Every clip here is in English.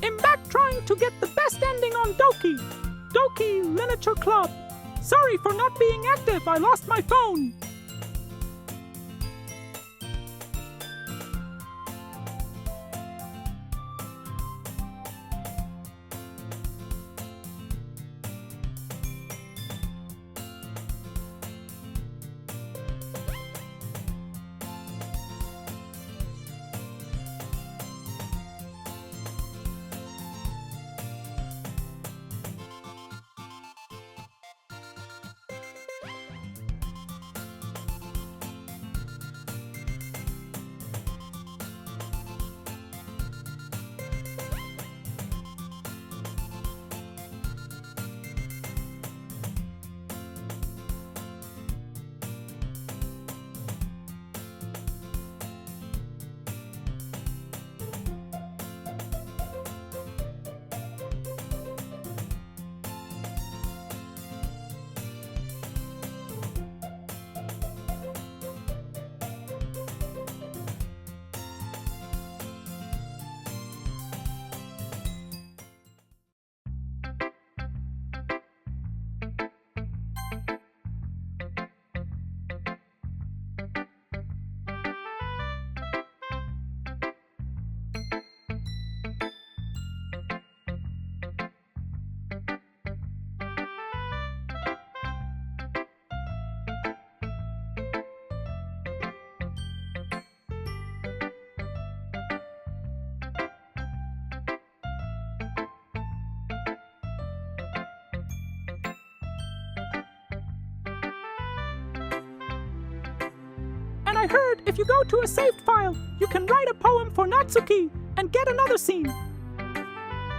I'm back trying to get the best ending on Ddlc. Ddlc Miniature Club. Sorry for not being active, I lost my phone. And I heard if you go to a saved file, you can write a poem for Natsuki and get another scene.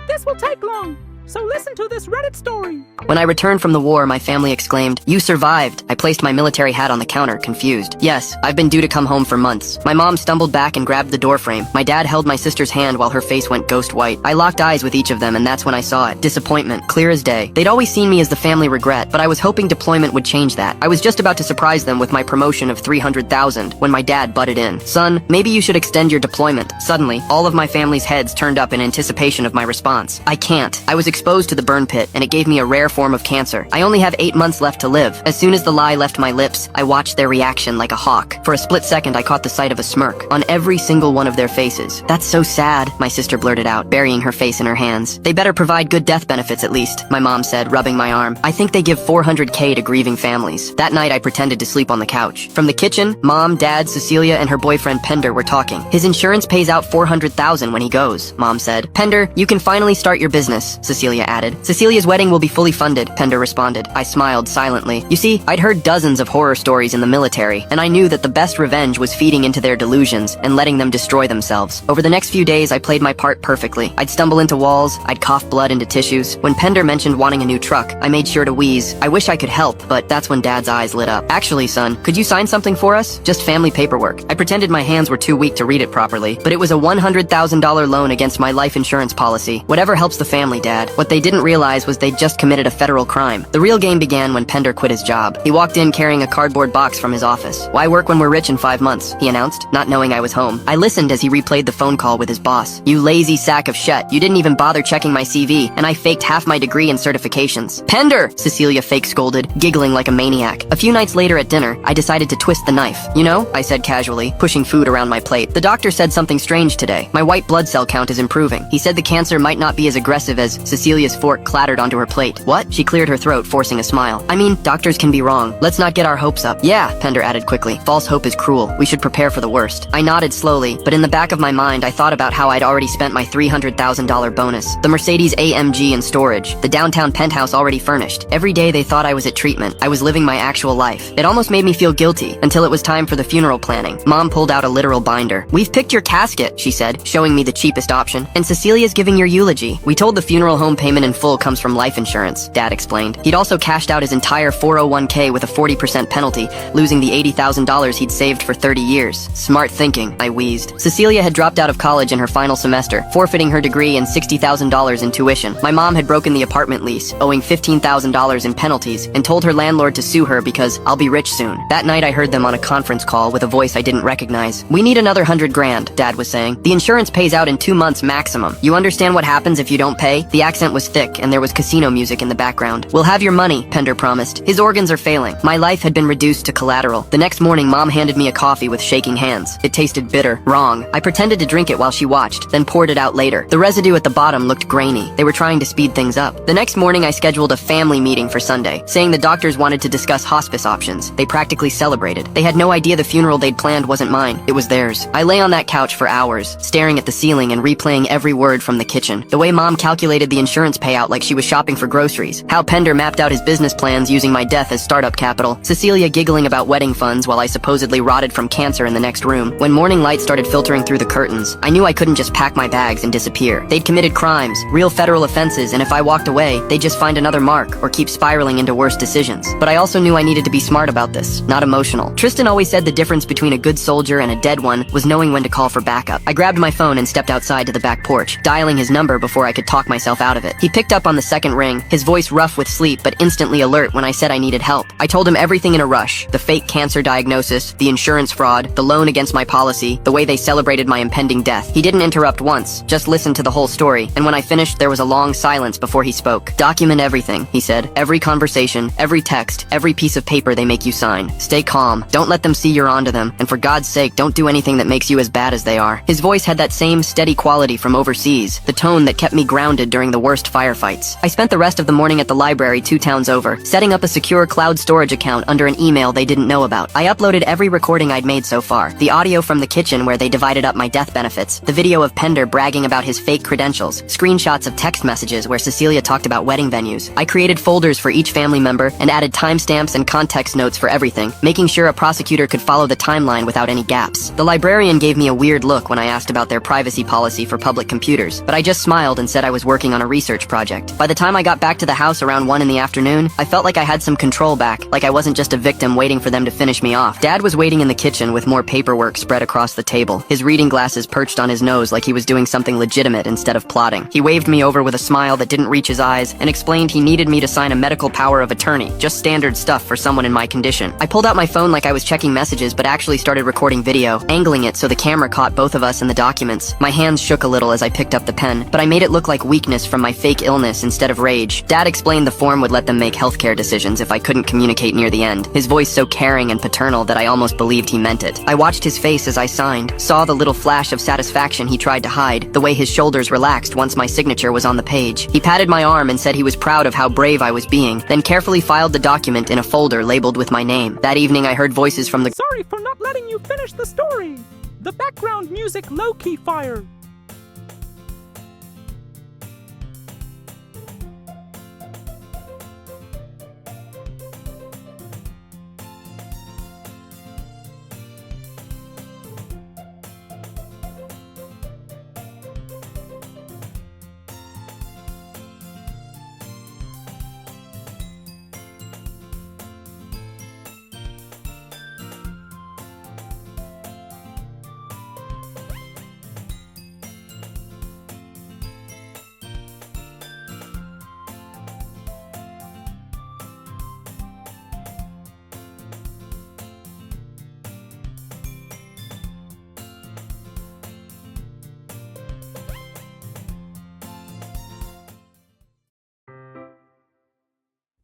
This will take long, so listen to this Reddit story. When I returned from the war, my family exclaimed, "You survived!" I placed my military hat on the counter, confused. Yes, I've been due to come home for months. My mom stumbled back and grabbed the doorframe. My dad held my sister's hand while her face went ghost white. I locked eyes with each of them, and that's when I saw it. Disappointment, clear as day. They'd always seen me as the family regret, but I was hoping deployment would change that. I was just about to surprise them with my promotion of 300,000 when my dad butted in. "Son, maybe you should extend your deployment." Suddenly, all of my family's heads turned up in anticipation of my response. I can't. I was exposed to the burn pit, and it gave me a rare form of cancer. I only have 8 months left to live. As soon as the lie left my lips, I watched their reaction like a hawk. For a split second, I caught the sight of a smirk on every single one of their faces. "That's so sad," my sister blurted out, burying her face in her hands. "They better provide good death benefits at least," my mom said, rubbing my arm. "I think they give 400K to grieving families." That night, I pretended to sleep on the couch. From the kitchen, Mom, Dad, Cecilia, and her boyfriend Pender were talking. "His insurance pays out 400,000 when he goes," Mom said. "Pender, you can finally start your business," Cecilia added. "Cecilia's wedding will be fully funded," Pender responded. I smiled silently. You see, I'd heard dozens of horror stories in the military, and I knew that the best revenge was feeding into their delusions and letting them destroy themselves. Over the next few days, I played my part perfectly. I'd stumble into walls, I'd cough blood into tissues. When Pender mentioned wanting a new truck, I made sure to wheeze. I wish I could help, but that's when Dad's eyes lit up. "Actually, son, could you sign something for us? Just family paperwork." I pretended my hands were too weak to read it properly, but it was a $100,000 loan against my life insurance policy. Whatever helps the family, Dad. What they didn't realize was they'd just committed a federal crime. The real game began when Pender quit his job. He walked in carrying a cardboard box from his office. "Why work when we're rich in 5 months?" he announced, not knowing I was home. I listened as he replayed the phone call with his boss. "You lazy sack of shit. You didn't even bother checking my CV, and I faked half my degree and certifications." "Pender!" Cecilia fake scolded, giggling like a maniac. A few nights later at dinner, I decided to twist the knife. "You know," I said casually, pushing food around my plate, "the doctor said something strange today. My white blood cell count is improving. He said the cancer might not be as aggressive as..." Cecilia's fork clattered onto her plate. "What?" She cleared her throat, forcing a smile. "I mean, doctors can be wrong. Let's not get our hopes up." "Yeah," Pender added quickly. "False hope is cruel. We should prepare for the worst." I nodded slowly, but in the back of my mind, I thought about how I'd already spent my $300,000 bonus. The Mercedes AMG in storage. The downtown penthouse already furnished. Every day they thought I was at treatment. I was living my actual life. It almost made me feel guilty, until it was time for the funeral planning. Mom pulled out a literal binder. "We've picked your casket," she said, showing me the cheapest option. "And Cecilia's giving your eulogy. We told the funeral home home payment in full comes from life insurance, Dad explained. He'd also cashed out his entire 401k with a 40% penalty, losing the $80,000 he'd saved for 30 years. Smart thinking, I wheezed. Cecilia had dropped out of college in her final semester, forfeiting her degree and $60,000 in tuition. My mom had broken the apartment lease, owing $15,000 in penalties, and told her landlord to sue her because I'll be rich soon. That night I heard them on a conference call with a voice I didn't recognize. We need another $100 grand, Dad was saying. The insurance pays out in 2 months maximum. You understand what happens if you don't pay? The accent was thick and there was casino music in the background. We'll have your money, Pender promised. His organs are failing. My life had been reduced to collateral. The next morning, Mom handed me a coffee with shaking hands. It tasted bitter. Wrong. I pretended to drink it while she watched, then poured it out later. The residue at the bottom looked grainy. They were trying to speed things up. The next morning, I scheduled a family meeting for Sunday, saying the doctors wanted to discuss hospice options. They practically celebrated. They had no idea the funeral they'd planned wasn't mine. It was theirs. I lay on that couch for hours, staring at the ceiling and replaying every word from the kitchen. The way Mom calculated the insurance payout like she was shopping for groceries. How Pender mapped out his business plans using my death as startup capital. Cecilia giggling about wedding funds while I supposedly rotted from cancer in the next room. When morning light started filtering through the curtains, I knew I couldn't just pack my bags and disappear. They'd committed crimes, real federal offenses, and if I walked away, they'd just find another mark or keep spiraling into worse decisions. But I also knew I needed to be smart about this, not emotional. Tristan always said the difference between a good soldier and a dead one was knowing when to call for backup. I grabbed my phone and stepped outside to the back porch, dialing his number before I could talk myself out of it. He picked up on the second ring, his voice rough with sleep but instantly alert when I said I needed help. I told him everything in a rush. The fake cancer diagnosis, the insurance fraud, the loan against my policy, the way they celebrated my impending death. He didn't interrupt once, just listened to the whole story, and when I finished there was a long silence before he spoke. Document everything, he said. Every conversation, every text, every piece of paper they make you sign. Stay calm. Don't let them see you're onto them, and for God's sake, don't do anything that makes you as bad as they are. His voice had that same steady quality from overseas, the tone that kept me grounded during the worst firefights. I spent the rest of the morning at the library 2 towns over, setting up a secure cloud storage account under an email they didn't know about. I uploaded every recording I'd made so far, the audio from the kitchen where they divided up my death benefits, the video of Pender bragging about his fake credentials, screenshots of text messages where Cecilia talked about wedding venues. I created folders for each family member and added timestamps and context notes for everything, making sure a prosecutor could follow the timeline without any gaps. The librarian gave me a weird look when I asked about their privacy policy for public computers, but I just smiled and said I was working on a research project. By the time I got back to the house around 1 in the afternoon, I felt like I had some control back, like I wasn't just a victim waiting for them to finish me off. Dad was waiting in the kitchen with more paperwork spread across the table, his reading glasses perched on his nose like he was doing something legitimate instead of plotting. He waved me over with a smile that didn't reach his eyes and explained he needed me to sign a medical power of attorney, just standard stuff for someone in my condition. I pulled out my phone like I was checking messages but actually started recording video, angling it so the camera caught both of us and the documents. My hands shook a little as I picked up the pen, but I made it look like weakness from my fake illness instead of rage. Dad explained the form would let them make healthcare decisions if I couldn't communicate near the end, his voice so caring and paternal that I almost believed he meant it. I watched his face as I signed, saw the little flash of satisfaction he tried to hide, the way his shoulders relaxed once my signature was on the page. He patted my arm and said he was proud of how brave I was being, then carefully filed the document in a folder labeled with my name. That evening I heard voices from the— Sorry for not letting you finish the story. The background music low-key fire.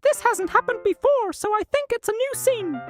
This hasn't happened before, so I think it's a new scene.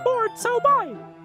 bored, so bye.